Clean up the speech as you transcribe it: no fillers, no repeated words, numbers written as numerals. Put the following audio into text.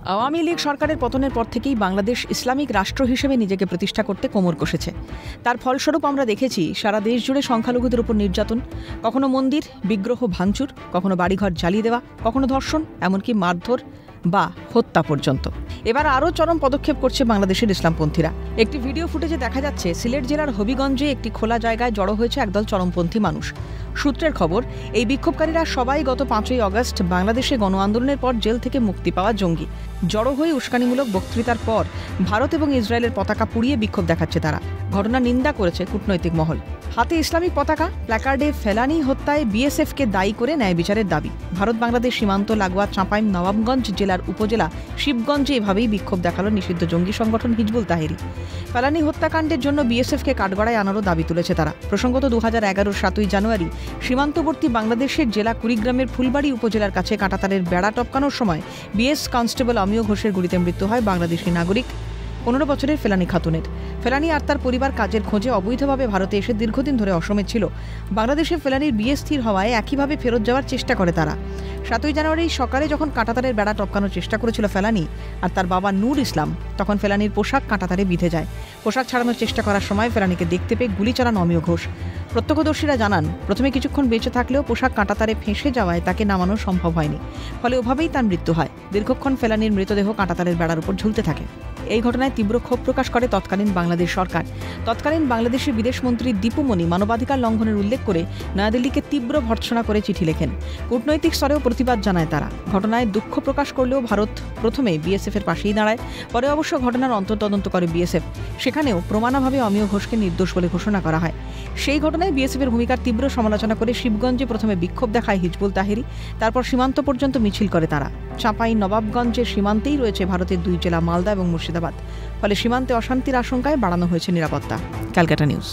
আওয়ামী লীগ সরকারের পতনের পর থেকেই বাংলাদেশ ইসলামিক রাষ্ট্র হিসেবে নিজেকে প্রতিষ্ঠা করতে কোমর কষেছে। তার ফলস্বরূপ আমরা দেখেছি সারা দেশ জুড়ে সংখ্যালঘুদের উপর নির্যাতন, কখনো মন্দির বিগ্রহ ভাঙচুর, কখনো বাড়িঘর জ্বালিয়ে দেওয়া, কখনো ধর্ষণ, এমনকি মারধর বা হত্যা পর্যন্ত। এবার আরও চরম পদক্ষেপ করছে বাংলাদেশের ইসলামপন্থীরা। একটি ভিডিও ফুটেজে দেখা যাচ্ছে সিলেট জেলার হবিগঞ্জে একটি খোলা জায়গায় জড়ো হয়েছে একদল চরমপন্থী মানুষ। সূত্রের খবর, এই বিক্ষোভকারীরা সবাই গত 5ই আগস্ট বাংলাদেশে গণ আন্দোলনের পর জেল থেকে মুক্তি পাওয়া জঙ্গি। জড়ো হয়ে উস্কানিমূলক বক্তৃতার পর ভারত এবং ইসরায়েলের পতাকা পুড়িয়ে বিক্ষোভ দেখাচ্ছে তারা। ঘটনা নিন্দা করেছে কূটনৈতিক মহল। হাতে ইসলামিক পতাকা, প্ল্যাকার্ডে ফেলানি হত্যায় বিএসএফকে দায়ী করে ন্যায় বিচারের দাবি। ভারত বাংলাদেশ সীমান্ত লাগোয়া চাঁপাই নবাবগঞ্জ জেলার উপজেলা শিবগঞ্জে এভাবেই বিক্ষোভ দেখালো নিষিদ্ধ জঙ্গি সংগঠন হিজবুল তাহরির। ফেলানি হত্যাকাণ্ডের জন্য বিএসএফকে কাঠগড়ায় আনারও দাবি তুলেছে তারা। প্রসঙ্গত 2011 7ই জানুয়ারি সীমান্তবর্তী বাংলাদেশের জেলা কুড়িগ্রামের ফুলবাড়ি উপজেলার কাছে কাঁটাতারের বেড়া টপকানোর সময় বিএস কনস্টেবল অমিয় ঘোষের গুলিতে মৃত্যু হয় বাংলাদেশি নাগরিক 15 বছরের ফেলানি খাতুনের। ফেলানি আর তার পরিবার কাজের খোঁজে অবৈধভাবে ভারতে এসে দীর্ঘদিন ধরে অসমে ছিল। বাংলাদেশে ফেলানির বিয়ে স্থির হওয়ায় একইভাবে ফেরত যাওয়ার চেষ্টা করে তারা। 7ই জানুয়ারি সকালে যখন কাঁটাতারের বেড়া টপকানোর চেষ্টা করেছিল ফেলানি আর তার বাবা নূর ইসলাম, তখন ফেলানির পোশাক কাঁটাতারে বিঁধে যায়। পোশাক ছাড়ানোর চেষ্টা করার সময় ফেলানিকে দেখতে পেয়ে গুলি চালান অমিয় ঘোষ। প্রত্যক্ষদর্শীরা জানান, প্রথমে কিছুক্ষণ বেঁচে থাকলেও পোশাক কাঁটাতারে ফেঁসে যাওয়ায় তাকে নামানো সম্ভব হয়নি। ফলে ওভাবেই তার মৃত্যু হয়। দীর্ঘক্ষণ ফেলানির মৃতদেহ কাঁটাতারের বেড়ার উপর ঝুলতে থাকে। এই ঘটনায় তীব্র ক্ষোভ প্রকাশ করে তৎকালীন বাংলাদেশ সরকার। তৎকালীন বাংলাদেশের বিদেশমন্ত্রী দীপু মনি মানবাধিকার লঙ্ঘনের উল্লেখ করে নয়াদিল্লিকে তীব্র ভর্ৎসনা করে চিঠি লেখেন। কূটনৈতিক স্তরেও প্রতিবাদ জানায় তারা। ঘটনায় দুঃখ প্রকাশ করলেও ভারত প্রথমে বিএসএফের পাশেই দাঁড়ায়। পরে অবশ্য ঘটনার অন্তর্তদন্ত করে বিএসএফ। সেখানেও প্রমাণাভাবে অমিয় ঘোষকে নির্দোষ বলে ঘোষণা করা হয়। সেই ঘটনায় বিএসএফের ভূমিকার তীব্র সমালোচনা করে শিবগঞ্জে প্রথমে বিক্ষোভ দেখায় হিজবুল তাহরির, তারপর সীমান্ত পর্যন্ত মিছিল করে তারা। চাঁপাই নবাবগঞ্জের সীমান্তেই রয়েছে ভারতের 2 জেলা মালদা এবং মুর্শিদাবাদ। ফলে সীমান্তে অশান্তির আশঙ্কায় বাড়ানো হয়েছে নিরাপত্তা। ক্যালকাটা নিউজ।